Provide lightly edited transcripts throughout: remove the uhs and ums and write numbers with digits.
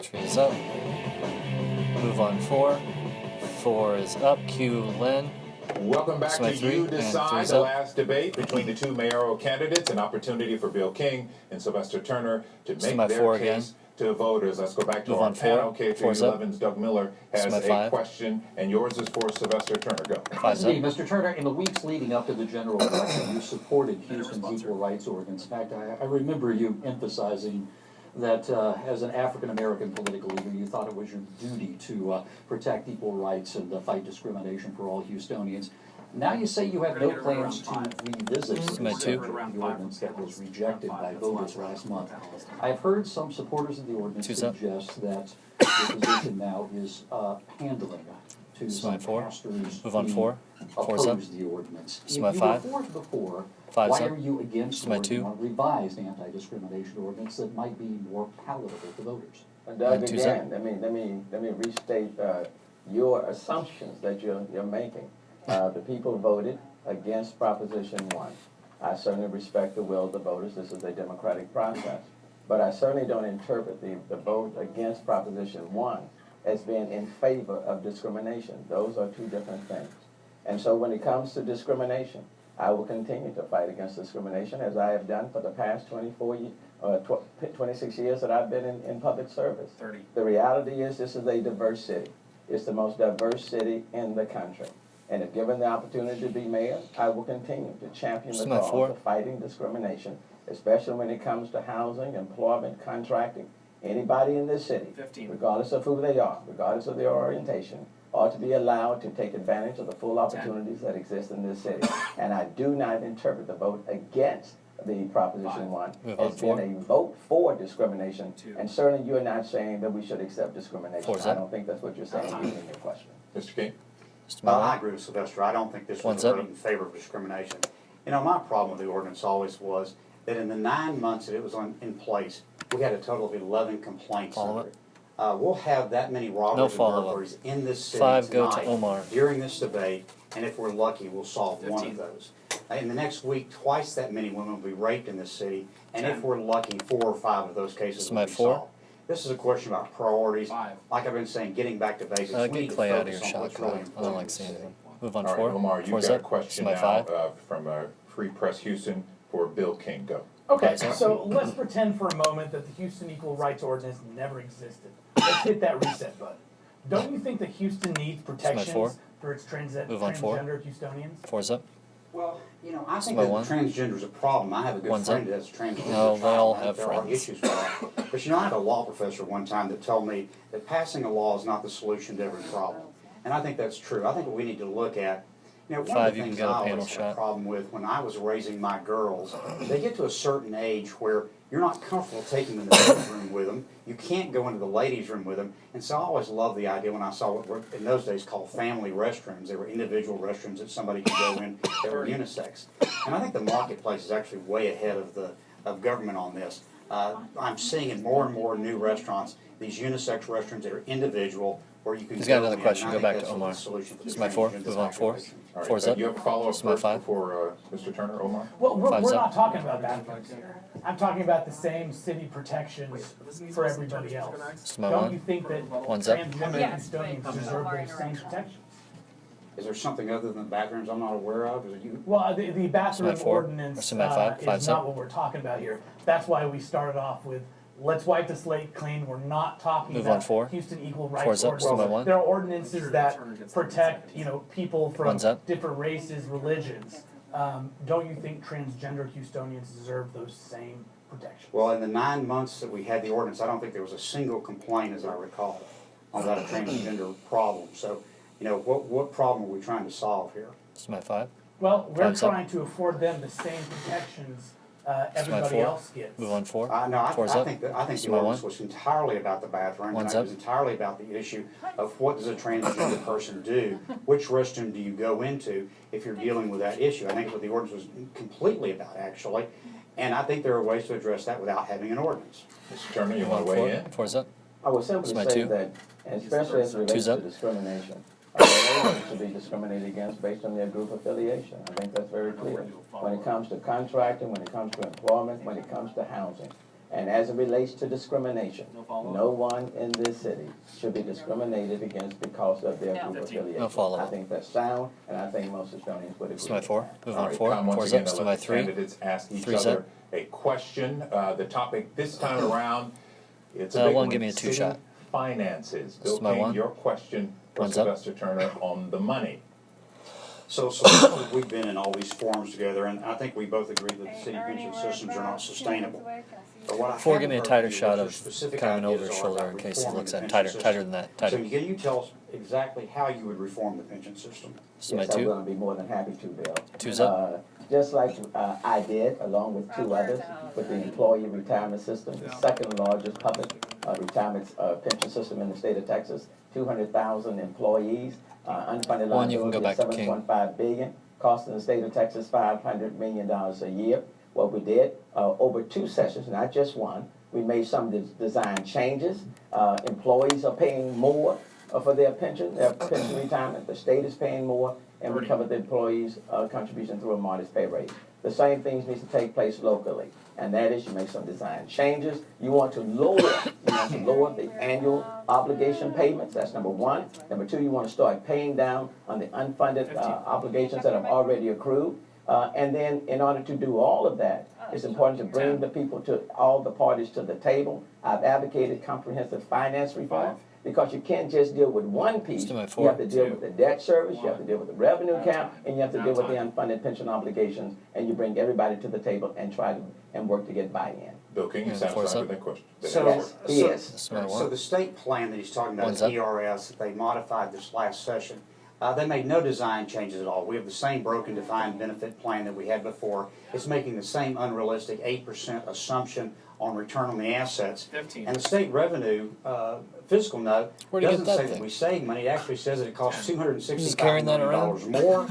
Tree is up. Move on 4. 4 is up. Q Lynn. Welcome back to You Decide, the up. last debate between the two mayoral candidates, an opportunity for Bill King and Sylvester Turner to make their case to voters. Let's go back to our panel. KFU11's Doug Miller has a question, and yours is for Sylvester Turner. Go. Mr. Turner, in the weeks leading up to the general election, you supported Houston's equal rights ordinance. In fact, I remember you emphasizing that as an African-American political leader, you thought it was your duty to protect equal rights and fight discrimination for all Houstonians. Now you say you have no plans to revisit the ordinance that was rejected by voters last month. I've heard some supporters of the ordinance suggest that your position now is pandering to some pastors who oppose the ordinance. If you were for it before, why are you against working on a revised anti-discrimination ordinance that might be more palatable to voters? Doug, again, let me restate your assumptions that you're making. The people voted against Proposition 1. I certainly respect the will of the voters. This is a democratic process. But I certainly don't interpret the vote against Proposition 1 as being in favor of discrimination. Those are two different things. And so when it comes to discrimination, I will continue to fight against discrimination as I have done for the past 26 years that I've been in public service. 30. The reality is this is a diverse city. It's the most diverse city in the country. And if given the opportunity to be mayor, I will continue to champion the cause of fighting discrimination, especially when it comes to housing, employment, contracting. Anybody in this city, regardless of who they are, regardless of their orientation, ought to be allowed to take advantage of the full opportunities that exist in this city. And I do not interpret the vote against the Proposition 1 as being a vote for discrimination. And certainly you're not saying that we should accept discrimination. I don't think that's what you're saying in your question. Mr. King? I agree with Sylvester. I don't think this was a vote in favor of discrimination. You know, my problem with the ordinance always was that in the 9 months that it was in place, we had a total of 11 complaints under it. We'll have that many robberies and burglaries in this city tonight during this debate, and if we're lucky, we'll solve one of those. In the next week, twice that many women will be raped in this city, and if we're lucky, 4 or 5 of those cases will be solved. This is a question about priorities. Like I've been saying, getting back to basics. We need to focus on what's really important. I don't like seeing anything. Move on 4. All right, Omar, you've got a question now from Free Press Houston for Bill King. Go. Okay, so let's pretend for a moment that the Houston Equal Rights Ordinance never existed. Let's hit that reset button. Don't you think that Houston needs protections for its transgender Houstonians? 4's up. Well, you know, I think that transgender is a problem. I have a good friend that's transgender. No, they all have there are issues with that. But you know, I had a law professor one time that told me that passing a law is not the solution to every problem. And I think that's true. I think what we need to look at, you know, one of the things I always had a problem with when I was raising my girls, they get to a certain age where you're not comfortable taking them in the bedroom with them. You can't go into the ladies' room with them. And so I always loved the idea when I saw what were in those days called family restrooms. They were individual restrooms that somebody could go in that were unisex. And I think the marketplace is actually way ahead of government on this. I'm seeing in more and more new restaurants these unisex restrooms that are individual, where you can. He's got another question. Go back to Omar. This is my 4. Move on 4. 4's up. You have a follow-up first for Mr. Turner, Omar? Well, we're not talking about bathrooms here. I'm talking about the same city protections for everybody else. Don't you think that transgender Houstonians deserve those same protections? Is there something other than bathrooms I'm not aware of? Well, the bathroom ordinance is not what we're talking about here. That's why we started off with, let's wipe the slate clean. We're not talking about Houston Equal Rights Ordinance. There are ordinances that protect, you know, people from different races, religions. Don't you think transgender Houstonians deserve those same protections? Well, in the 9 months that we had the ordinance, I don't think there was a single complaint, as I recall, about a transgender problem. So, you know, what problem are we trying to solve here? This is my 5. Well, we're trying to afford them the same protections everybody else gets. Move on 4. No, I think the ordinance was entirely about the bathroom. It was entirely about the issue of what does a transgender person do? Which restroom do you go into if you're dealing with that issue? I think what the ordinance was completely about, actually. And I think there are ways to address that without having an ordinance. Mr. Turner, you want to weigh in? 4's up. I would simply say that, especially as it relates to discrimination, They to be discriminated against based on their group affiliation. I think that's very clear. When it comes to contracting, when it comes to employment, when it comes to housing, And as it relates to discrimination, no one in this city should be discriminated against because of their group affiliation. I think that's sound, and I think most Estonians would agree. This is my 4. Move on Right, 4. Tom, once 4's again, up. This is let my the 3. candidates ask each 3's other up. a question. The topic this time around, it's a big one. one. Give me a 2 City shot. Finances. This Bill is my King, 1. your question for 1's up. Sylvester Turner on the money. So we've been in all these forums together, and I think we both agree that the city pension systems are not sustainable. But what I 4, give me a haven't tighter heard shot you of is specific kind of an ideas older are shoulder about in case he reforming looks the at it. pension Tighter system. than that. So Tighter. can you tell us exactly how you would reform the pension system? This is my Yes, I'm 2. going to be more than happy to, Bill. 2's up. Just like I did, along with 2 others, with the employee retirement system, the second largest public retirement pension system in the state of Texas, 200,000 employees, unfunded One, you can go liability of back to King. $7.5 billion, costing the state of Texas $500 million a year. What we did over 2 sessions, not just one, we made some design changes. Employees are paying more for their pension retirement. The state is paying more, and we cover the employees' contribution through a modest pay raise. The same things needs to take place locally, and that is you make some design changes. You want to lower the annual obligation payments. That's number 1. Number 2, you want to start paying down on the unfunded obligations that have already accrued. And then, in order to do all of that, it's important to bring all the parties to the table. I've advocated comprehensive finance reform, because you can't just deal with one piece. You have to deal with the debt service, you have to deal with the revenue cap, and you have to deal with the unfunded pension obligations, and you bring everybody to the table and try to work to get buy-in. Bill King, you satisfied with that question? So the state plan that he's talking about is ERS that they modified this last session. They made no design changes at all. We have the same broken defined benefit plan that we had before. It's making the same unrealistic 8% assumption on return on the assets. 15. And the state revenue fiscal note doesn't say that we save money. It actually says that it costs $265 million more.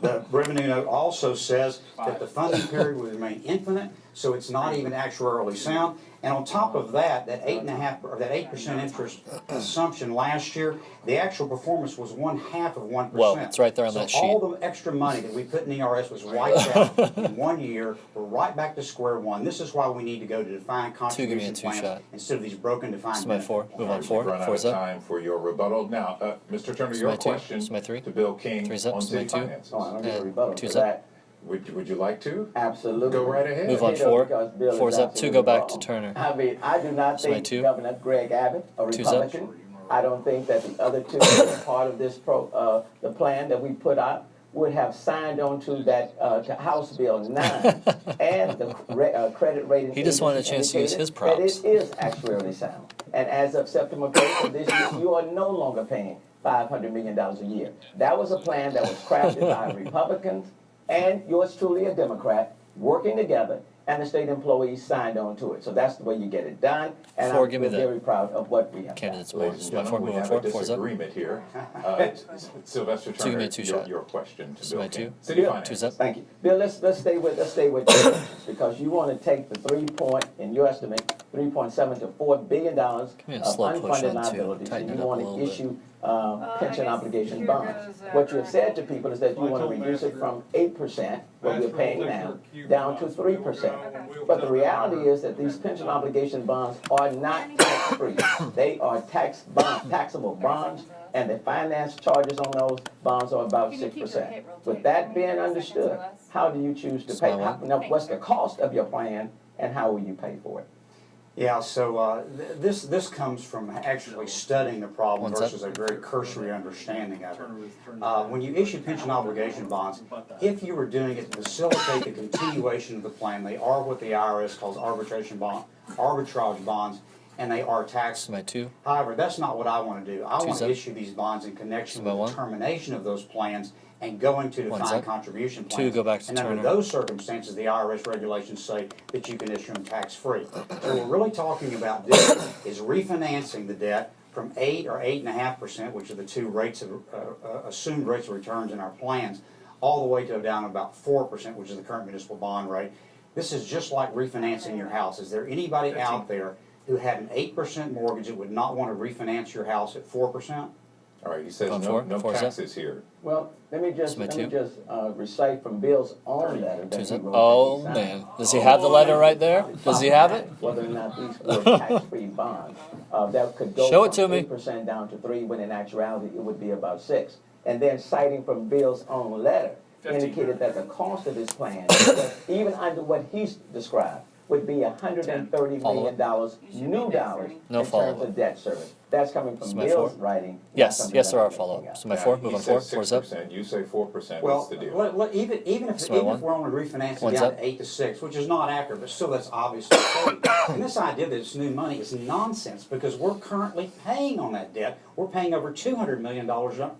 The revenue note also says that the funding period will remain infinite, so it's not even actuarially sound. And on top of that, that 8% interest assumption last year, the actual performance was 1/2 of 1%. Well, it's right there on that sheet. All the extra money that we put in ERS was wiped out in 1 year. We're right back to square one. This is why we need to go to defined contribution plans instead of these broken defined benefit plans. 4. Move on 4. We've run out of time for your rebuttal. Now, Mr. Turner, your question to Bill King on city finances. Oh, I don't get a rebuttal to that. Would you like to? Absolutely. Go right ahead. Move on 4. 4's up. 2, go back to Turner. I mean, I do not think Governor Greg Abbott, a Republican, I don't think that the other 2 part of this the plan that we put out would have signed on to that to House Bill 9 and the credit rating. He just wanted a chance to use his props. That it is actuarially sound. And as of September 1st of this year, you are no longer paying $500 million a year. That was a plan that was crafted by Republicans and yours truly, a Democrat, working together, and the state employees signed on to it. So that's the way you get it done, and I'm very proud of what we have candidates done. Ladies and gentlemen, we have a disagreement here. Sylvester Turner, your question to Bill King. City finances. Thank you. Bill, let's stay with you, because you want to take the in your estimate, $3.7 to $4 billion of unfunded liabilities, and you want to issue pension obligation bonds. What you have said to people is that you want to reduce it from 8%, what we're paying now, down to 3%. But the reality is that these pension obligation bonds are not tax-free. They are taxable bonds, and the finance charges on those bonds are about 6%. With that being understood, how do you choose to pay? What's the cost of your plan, and how will you pay for it? Yeah, so this comes from actually studying the problem versus a very cursory understanding of it. When you issue pension obligation bonds, if you were doing it to facilitate the continuation of the plan, they are what the IRS calls arbitrage bonds, and they are taxable. However, that's not what I want to do. I want to issue these bonds in connection with the termination of those plans and going to defined contribution plans. 2, go back to and Turner. under those circumstances, the IRS regulations say that you can issue them tax-free. What we're really talking about doing is refinancing the debt from 8 or 8.5%, which are the 2 rates of assumed rates of returns in our plans, all the way to down to about 4%, which is the current municipal bond rate. This is just like refinancing your house. Is there anybody out there who had an 8% mortgage that would not want to refinance your house at 4%? All right, he says no taxes here. Well, let me just recite from Bill's own letter that he wrote. Oh, man. Does he have the letter right there? Does he have it? Whether or not these were tax-free bonds that could go from 8% down to 3%, when in actuality it would be about 6%. And then citing from Bill's own letter, indicated that the cost of this plan, even under what he's described, would be $130 million new dollars in terms of debt service. That's coming from Bill's writing. Yes, there are follow-ups. So my 4, move on 4, 4's up. You say 4%, well, what's the deal? Even if we're only refinancing down to 8 to 6, which is not accurate, but still that's obviously safe. And this idea that it's new money is nonsense, because we're currently paying on that debt. We're paying over $200 million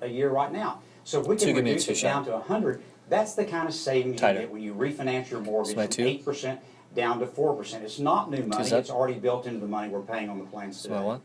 a year right now. So if we can reduce it down to 100, that's the kind of savings you get when you refinance your mortgage from 8% down to 4%. It's not new money. It's already built into the money we're paying on the plans today.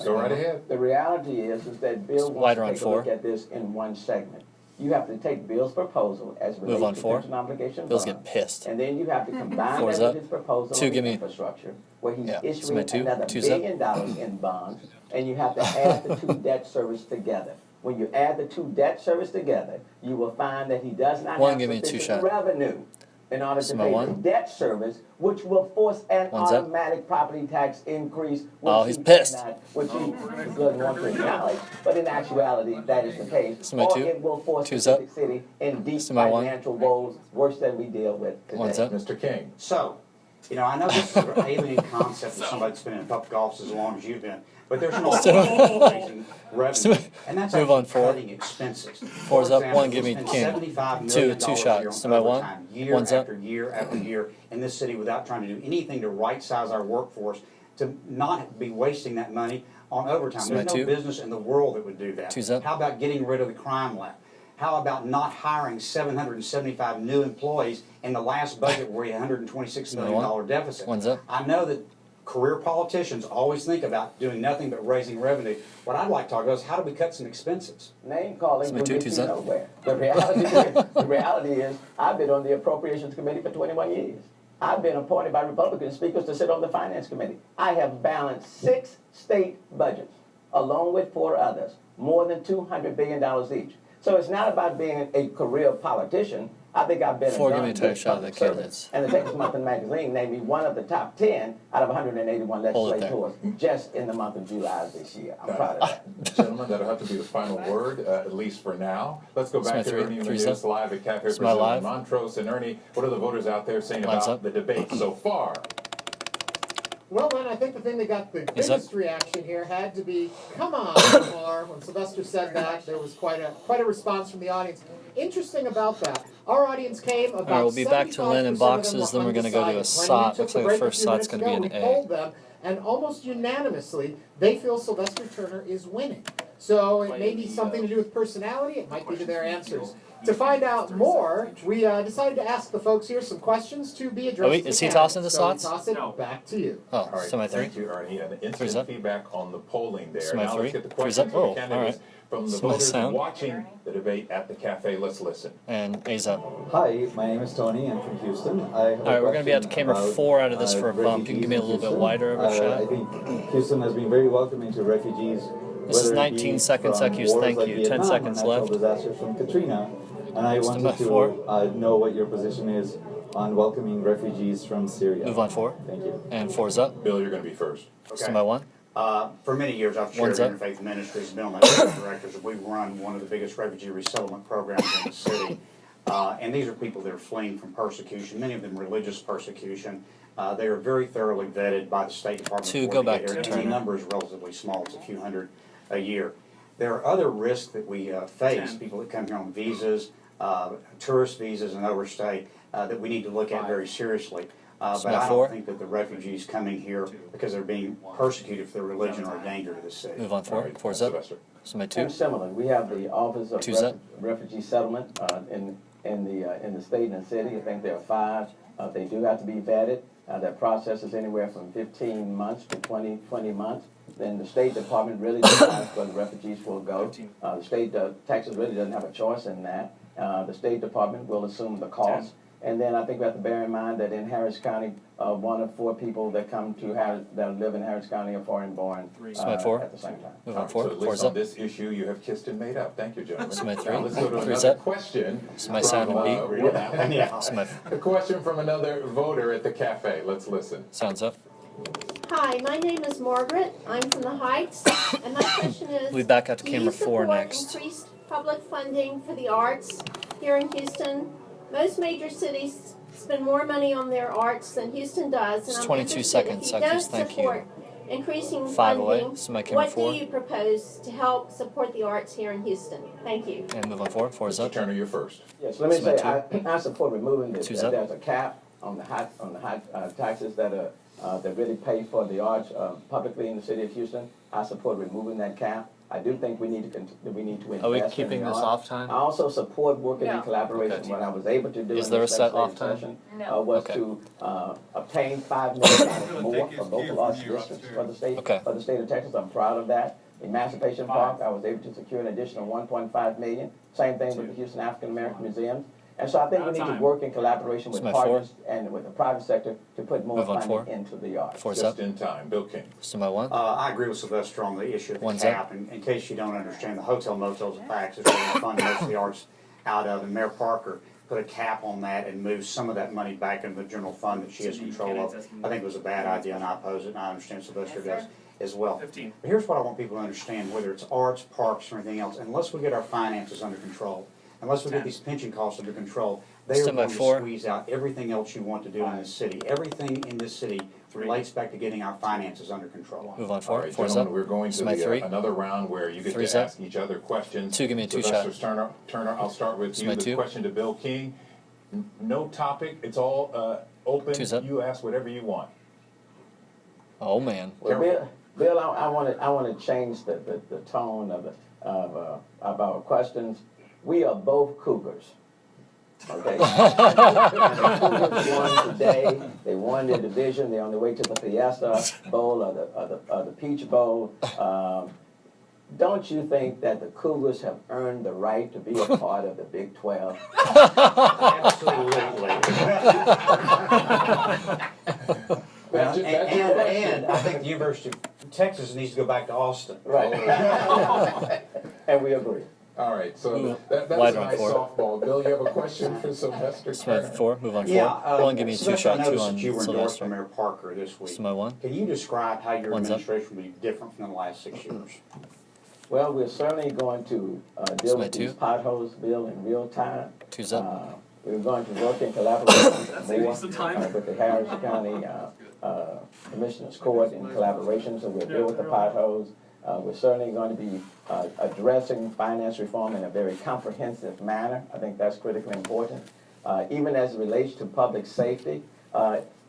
Go right ahead. The reality is that Bill wants to take a look at this in one segment. You have to take Bill's proposal as relates to pension obligation bonds. Bill's getting pissed. And then you have to combine that with his proposal on the infrastructure, where he's issuing another $1 billion in bonds, and you have to add the two debt service together. When you add the two debt service together, you will find that he does not have sufficient revenue in order to pay the debt service, which will force an automatic property tax increase. Oh, he's pissed. Which he doesn't want to acknowledge, but in actuality, that is the case. Or it will force the city in deep financial woes worse than we deal with today. Mr. King. So, I know this is an alien concept of somebody that's been in public office as long as you've been, but there's no raising revenue, and that's actually cutting expenses. 4's up, 1, give me King. 2 shots. To my 1, year after year after year in this city without trying to do anything to right-size our workforce, to not be wasting that money on overtime. There's no business in the world that would do that. How about getting rid of the crime lab? How about not hiring 775 new employees in the last budget where we had $126 million deficit? I know that career politicians always think about doing nothing but raising revenue. What I'd like to talk about is how do we cut some expenses? Name calling will get you nowhere. The reality is I've been on the Appropriations Committee for 21 years. I've been appointed by Republican speakers to sit on the Finance Committee. I have balanced 6 state budgets, along with 4 others, more than $200 billion each. So it's not about being a career politician. I think I've been a good shot of the candidates. And the Texas Monthly Magazine named me one of the top 10 out of 181 legislators just in the month of July of this year. I'm proud of that. Gentlemen, that'll have to be the final word, at least for now. Let's go back to Ernie Menendez live at Cafe Brazil in Montrose. And Ernie, what are the voters out there saying about the debate so far? Well, then, I think the thing that got the biggest reaction here had to be, come on, Lamar. When Sylvester said that, there was quite a response from the audience. Interesting about that. Our audience came about 75% we'll be back to Lynn and boxes, then we're going to go to a SOT. Looks like the first SOT's going to be an A. We polled them, and almost unanimously, they feel Sylvester Turner is winning. So it may be something to do with personality. It might be to their answers. To find out more, we decided to ask the folks here some questions to be addressed. Is he tossing the SOTs? Toss it back to you. Oh, all right, semi 3. Thank you, Ernie. And instant feedback on the polling there. Now let's get the 3's questions from the candidates from the voters sound. watching the debate at the cafe. Let's listen. And A's up. Hi, my name is Tony. I'm from Houston. All right, we're going to be at the camera 4 out of this for a bump. You can give me a little bit wider of a shot. I think Houston has been very welcoming to refugees. This is 19 seconds, Zacchaeus. Thank you. 10 seconds left. Disasters from Katrina. And I wanted to know what your position is on welcoming refugees from Syria. Move on 4. Thank you. And 4's up. Bill, you're going to be first. Okay. By 1. For many years, I've chaired Interfaith Ministries, Bill and I are directors. We run one of the biggest refugee resettlement programs in the city. And these are people that are fleeing from persecution, many of them religious persecution. They are very thoroughly vetted by the State Department. The number is relatively small. It's a few hundred a year. There are other risks that we face, people that come here on visas, tourist visas and overstay, that we need to look at very seriously. But I don't think that the refugees coming here because they're being persecuted for their religion are a danger to the city. Move on 4. 4's up. Somebody 2. And similar, we have the Office of Refugee Settlement in the state and the city. I think there are 5. They do have to be vetted. That process is anywhere from 15 months to 20 months. Then the State Department really decides where the refugees will go. The state, Texas really doesn't have a choice in that. The State Department will assume the cost. And then I think we have to bear in mind that in Harris County, 1 of 4 people that come to that live in Harris County are foreign-born at the same time. Move on 4. So at least on this issue, you have kissed and made up. Thank you, gentlemen. This is my 3. Now let's go to 3's another up. question. This is my sound and beat. Yeah. This is my A question from another voter at the cafe. Let's listen. sounds up. Hi, my name is Margaret. I'm from the Heights, and my question is, We'll be back out to camera 4 do you support next. increased public funding for the arts here in Houston? Most major cities spend more money on their arts than Houston does, and It's I'm 22 interested, seconds, if you Suckers. don't Thank you. support increasing 5 away. funding, So my camera what 4. do you propose to help support the arts here in Houston? Thank you. And move on 4. 4 is Mr. up. Turner, you're first. Yes, let me This is say, my I support removing this. 2's up. There's a cap on the high taxes that really pay for the arts publicly in the city of Houston. I support removing that cap. I do think we need to invest. Are we in keeping the this arts. off time? I also support working in collaboration. Okay. What I was able to do Is in there this a set legislative off time? session No. was Okay. to obtain $5 million more for local arts districts for the state Okay. of Texas. I'm proud of that. Emancipation Park, I was able to secure an additional $1.5 million. Same thing with the Houston African American Museum. And so I think we need to work in collaboration with This is my partners and with the private sector to put more Move on funding 4. into the arts. 4's up. Just in time. Bill King. This is my 1. I agree with Sylvester on the issue of the 1's cap. In case you don't understand, the hotel motels and taxes where we fund most of the arts out of, and Mayor Parker put a cap on that and moved some of that money back into the general fund that she has control of. I think it was a bad idea, and I oppose it, and I understand Sylvester does as well. But here's what I want people to understand, whether it's arts, parks, or anything else, unless we get our finances under control, unless we get these pension costs under control, they are Stand by going to 4. squeeze out everything else you want to do in this city. Everything in this city relates back to getting our finances under control. Move on All 4. right, 4's gentlemen, up. we're going This to is my 3. another round where you get 3's to up. ask each other questions. 2, give me a 2 Sylvester shot. Turner, I'll start with This is you. my The 2. question to Bill King. No topic. It's all open. 2's up. You ask whatever you want. Oh, man. Well, Bill, I want to change the tone of our questions. We are both Cougars. Okay. And the Cougars won today. They won their division. They're on their way to the Fiesta Bowl or the Peach Bowl. Don't you think that the Cougars have earned the right to be a part of the Big 12? Absolutely. And I think the University of Texas needs to go back to Austin. Right. And we agree. All right, so Ooh, that's a wide on nice 4. softball. Bill, you have a question for Sylvester This is my Turner? 4. Move on 4. Yeah, Well, give me a 2 Sylvester, shot, I 2 noticed on that you were endorsed by Sylvester. Mayor Parker this This week. is my 1. Can you describe how your 1's up. administration will be different from the last 6 years? Well, we're certainly going to This deal my with 2. these potholes, Bill, in real time. 2's up. We're going to work in collaboration more with the Harris County Commissioners Court in collaboration, so we'll deal with the potholes. We're certainly going to be addressing finance reform in a very comprehensive manner. I think that's critically important. Even as it relates to public safety,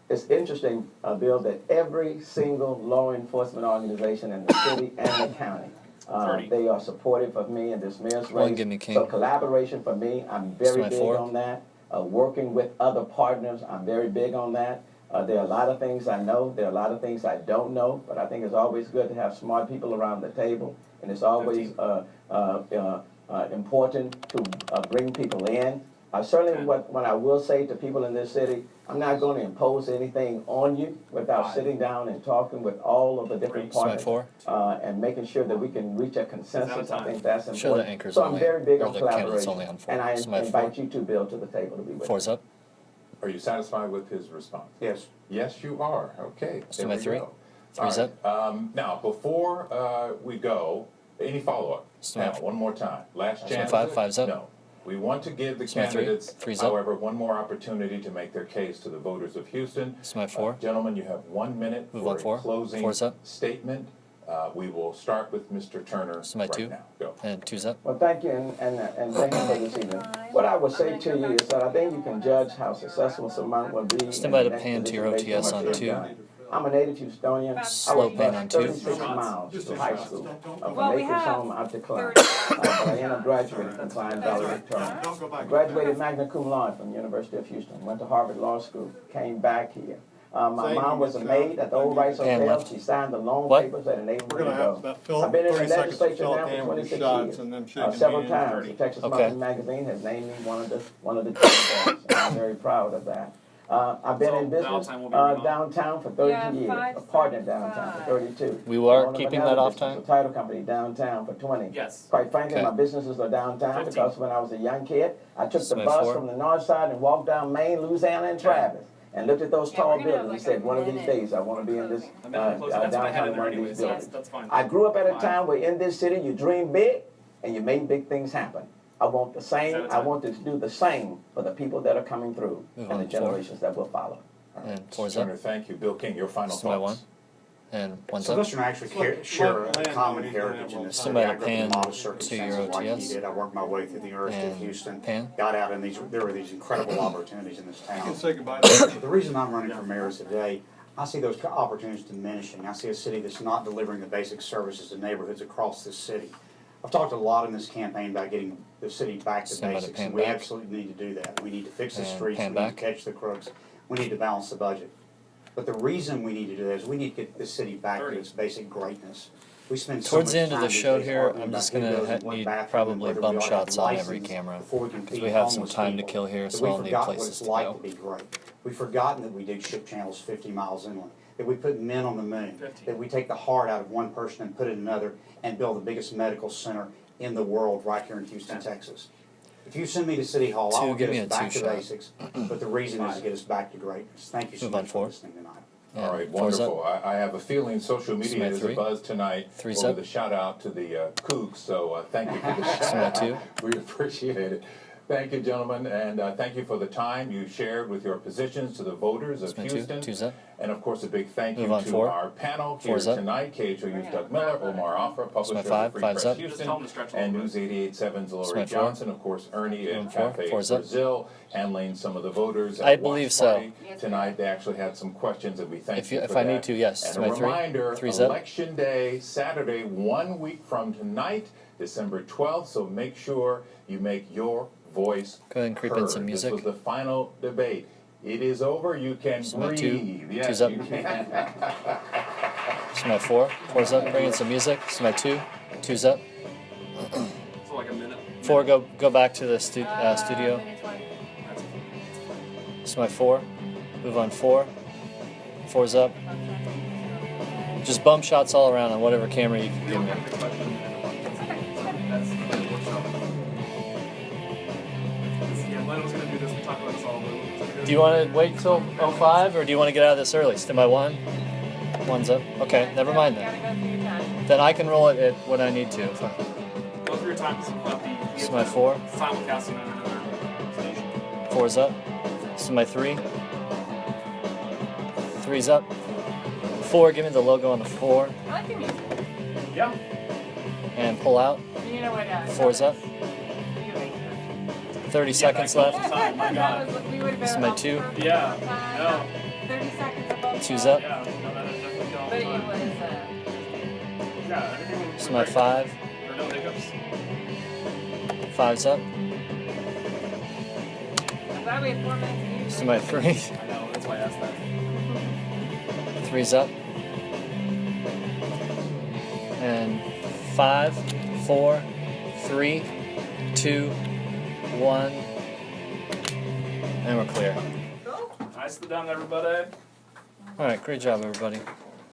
it's interesting, Bill, that every single law enforcement organization in the city and the county, they are supportive of me in this mayor's One, race. give me King. So collaboration for me, I'm This is very my big 4. on that. Working with other partners, I'm very big on that. There are a lot of things I know, there are a lot of things I don't know, but I think it's always good to have smart people around the table, and it's always important to bring people in. Certainly what I will say to people in this city, I'm not going to impose anything on you without sitting down and talking with all of the different This is my partners 4. and making sure that we can reach a consensus. I think that's Show the important. anchors So I'm only, very big or on the candidates collaboration, only on 4. and I This is my 4. invite you to, Bill, to the table to be with 4's me. up. Are you satisfied with his response? Yes. Yes, you are. Okay. This is there my we 3. go. 3's All up. right. Now, before we go, any follow-up? This is my Now, one more time. Last This is my chance. 5. 5's up. No. We want to give the This is my 3. candidates, 3's up. however, one more opportunity to make their case to the voters of Houston. This is my 4. Gentlemen, you have 1 minute Move for on a 4. closing 4's up. statement. We will start with Mr. Turner This is my right 2. now. Go. And 2's up. Well, thank you, and thank you for this evening. What I would say to you is that I think you can judge how successful someone will be. Stand by in to the pan next to your position based OTS what on they've 2. done. I'm a native Houstonian. Slow I was pan on 2. 36 miles to high school. Well, From we Acres have home out to Klein. But I ended up graduating from Klein Valley Turner. I graduated magna cum laude from the University of Houston. Went to Harvard Law School. Came back here. My mom was a maid at the Old Rice Hotel. She signed the loan papers that enabled me to go. I've been in the legislature now for 26 years. Several times, the Texas Monthly Magazine has named me one of the and I'm very proud of that. I've been in business downtown for 32 years, a partner downtown for 32. We are keeping that off time? A title company downtown for 20. Yes. Quite frankly, my businesses are downtown because when I was a young kid, I took the bus from the north side and walked down Maine, Louisiana, and Travis. And looked at those tall buildings and said, one of these days I want to be in this downtown one of these buildings. I grew up at a time where in this city you dream big and you make big things happen. I want the same. I want to do the same for the people that are coming through and the generations that will follow. And four's up. Thank you. Bill King, your final thoughts. And one's so up. Sylvester and I actually share a common heritage in this city. Somebody I grew up in a lot of to circumstances your like he OTS. did. I worked my way through the University of Houston, Pan. got out, and there were these incredible opportunities in this town. You can say goodbye. The reason I'm running for mayor is today, I see those opportunities diminishing. I see a city that's not delivering the basic services to neighborhoods across this city. I've talked a lot in this campaign about getting the city back to basics, and we absolutely need to do that. We need to fix the streets, we need to catch the crooks, we need to balance the budget. But the reason we need to do that is we need to get this city back to its basic greatness. We spend towards the end of the show here, I'm just going to need probably bump shots on every camera because we have some time to kill here, so I'll need places to go. We've forgotten that we dig ship channels 50 miles inland, that we put men on the moon, that we take the heart out of one person and put it in another and build the biggest medical center in the world right here in Houston, Texas. If you send me to City Hall, I'll get us back to basics, but the reason is to get us back to greatness. Thank you so much for listening tonight. All right, wonderful. I have a feeling social media is a buzz tonight over the shout out to the Cougs, so thank you for the shout out. We appreciate it. Thank you, gentlemen, and thank you for the time you shared with your positions to the voters of Houston. And, of course, a big thank you to our panel here tonight, KHOU's Doug Miller, Omar Offra, publisher of the Free Press Houston, and News 88.7's Lori Johnson, of course, Ernie and Cafe Brazil, handling some of the voters. I believe so. Tonight, they actually had some questions that we thank you for if I need to, yes. And a reminder, Election Day, Saturday, 1 week from tonight, December 12th, so make sure you make your voice Go ahead and creep in some music. This was the final debate. It is over. You can breathe. Two's up. Smell 4. 4's up. Bring in some music. Smell 2. 2's up. So like a minute. 4. Go back to the studio. Smell 4. Move on 4. 4's up. Just bump shots all around on whatever camera you can give me. Do you want to wait till 05 or do you want to get out of this early? Stand by 1. 1's up. Okay, never mind then. Then I can roll it at when I need to. Go through your time. This is my 4. Simulcasting on another station. 4's up. This is my 3. 3's up. 4, give me the logo on the 4. I like your music. Yeah. And pull out. You know what? 4's up. 30 seconds left. This is my 2. Yeah. No. 30 seconds above. 2's up. Yeah. No, that is definitely But it was. Yeah. Everything was this is my 5. Or no hiccups. 5's up. I'm glad we had 4 minutes. This is my 3. I know. That's why I asked that. 3's up. And 5, 4, 3, 2, 1, and we're clear. Nicely done, everybody. All right, great job, everybody.